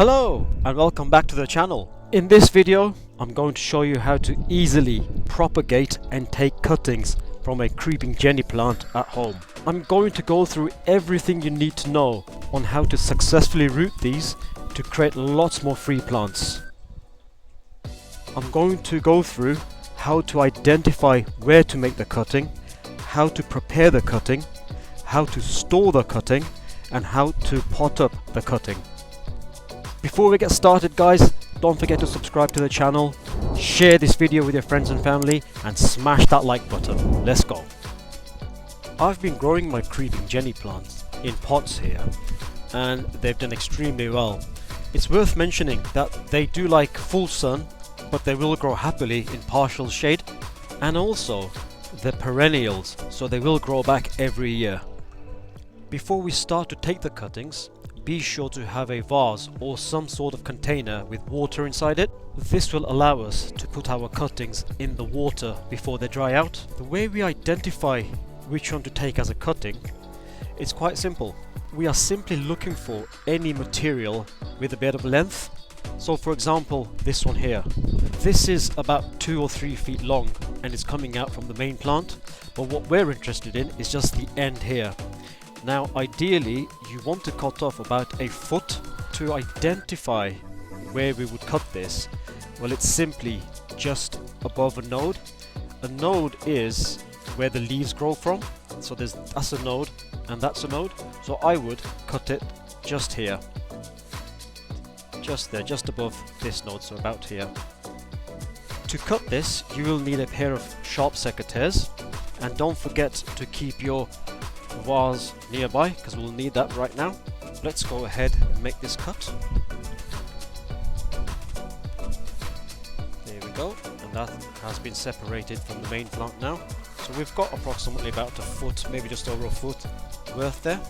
Hello and welcome back to the channel. In this video I'm going to show you how to easily propagate and take cuttings from a creeping Jenny plant at home. I'm going to go through everything you need to know on how to successfully root these to create lots more free plants. I'm going to go through how to identify where to make the cutting, how to prepare the cutting, how to store the cutting, and how to pot up the cutting. Before we get started guys, don't forget to subscribe to the channel, share this video with your friends and family, and smash that like button. Let's go. I've been growing my creeping Jenny plants in pots here and they've done extremely well. It's worth mentioning that they do like full sun, but they will grow happily in partial shade, and also they're perennials, so they will grow back every year. Before we start to take the cuttings, be sure to have a vase or some sort of container with water inside it. This will allow us to put our cuttings in the water before they dry out. The way we identify which one to take as a cutting, it's quite simple. We are simply looking for any material with a bit of length. So for example, this one here. This is about 2 or 3 feet long and it's coming out from the main plant, but what we're interested in is just the end here. Now ideally you want to cut off about a foot. To identify where we would cut this, well, it's simply just above a node. A node is where the leaves grow from, so that's a node and that's a node, so I would cut it just here, just there, just above this node, so about here. To cut this you will need a pair of sharp secateurs, and don't forget to keep your vase nearby because we'll need that right now. Let's go ahead and make this cut. There we go, and that has been separated from the main plant now. So we've got approximately about a foot, maybe just over a foot worth there.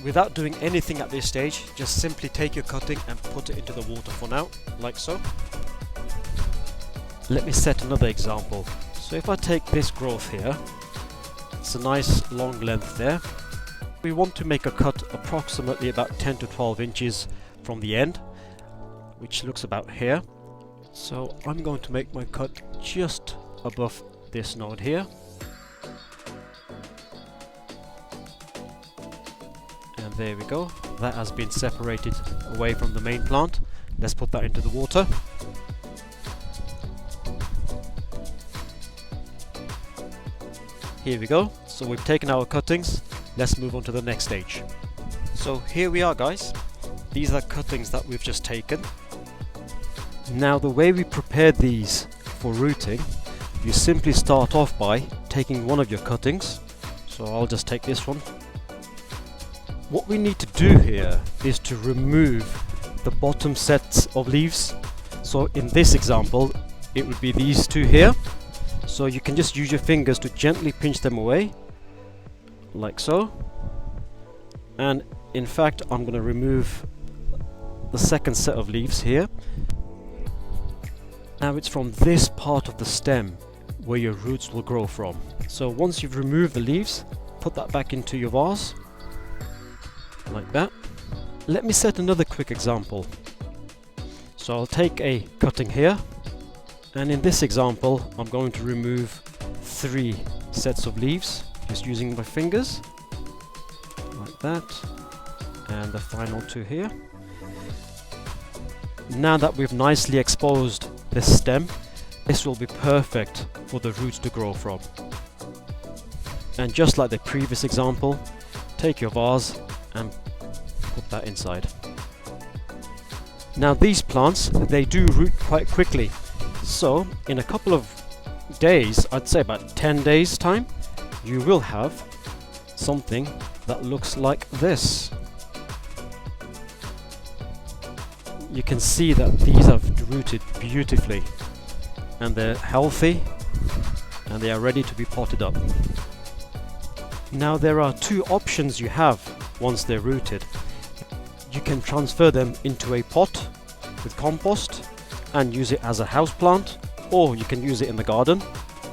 Without doing anything at this stage, just simply take your cutting and put it into the water for now, like so. Let me set another example. So if I take this growth here, it's a nice long length there. We want to make a cut approximately about 10 to 12 inches from the end, which looks about here. So I'm going to make my cut just above this node here. And there we go. That has been separated away from the main plant. Let's put that into the water. Here we go. So we've taken our cuttings. Let's move on to the next stage. So here we are guys. These are cuttings that we've just taken. Now the way we prepare these for rooting, you simply start off by taking one of your cuttings. So I'll just take this one. What we need to do here is to remove the bottom sets of leaves. So in this example, it would be these two here. So you can just use your fingers to gently pinch them away, like so. And in fact, I'm going to remove the second set of leaves here. Now it's from this part of the stem where your roots will grow from. So once you've removed the leaves, put that back into your vase, like that. Let me set another quick example. So I'll take a cutting here, and in this example I'm going to remove 3 sets of leaves just using my fingers, like that, and the final 2 here. Now that we've nicely exposed this stem, this will be perfect for the roots to grow from. And just like the previous example, take your vase and put that inside. Now these plants, they do root quite quickly, so in a couple of days, I'd say about 10 days time, you will have something that looks like this. You can see that these have rooted beautifully and they're healthy and they are ready to be potted up. Now there are 2 options you have once they're rooted. You can transfer them into a pot with compost and use it as a house plant, or you can use it in the garden.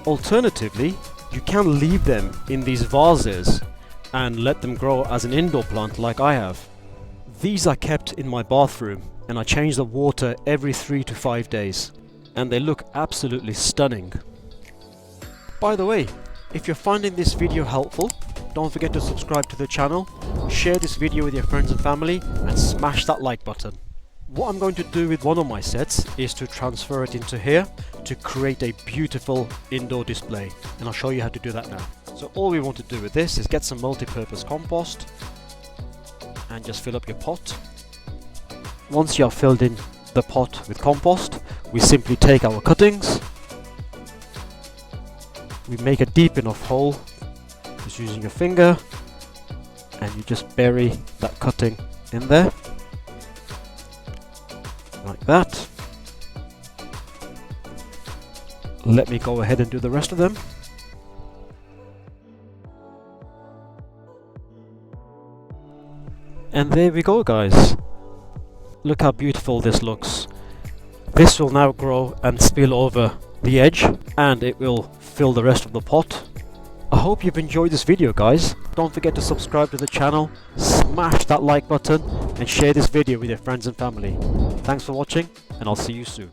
Alternatively, you can leave them in these vases and let them grow as an indoor plant like I have. These are kept in my bathroom and I change the water every 3 to 5 days. And they look absolutely stunning. By the way, if you're finding this video helpful, don't forget to subscribe to the channel, share this video with your friends and family, and smash that like button. What I'm going to do with one of my sets is to transfer it into here to create a beautiful indoor display, and I'll show you how to do that now. So all we want to do with this is get some multi-purpose compost and just fill up your pot. Once you have filled in the pot with compost, we simply take our cuttings, we make a deep enough hole just using your finger, and you just bury that cutting in there like that. Let me go ahead and do the rest of them. And there we go, guys. Look how beautiful this looks. This will now grow and spill over the edge, and it will fill the rest of the pot. I hope you've enjoyed this video, guys. Don't forget to subscribe to the channel, smash that like button, and share this video with your friends and family. Thanks for watching, and I'll see you soon.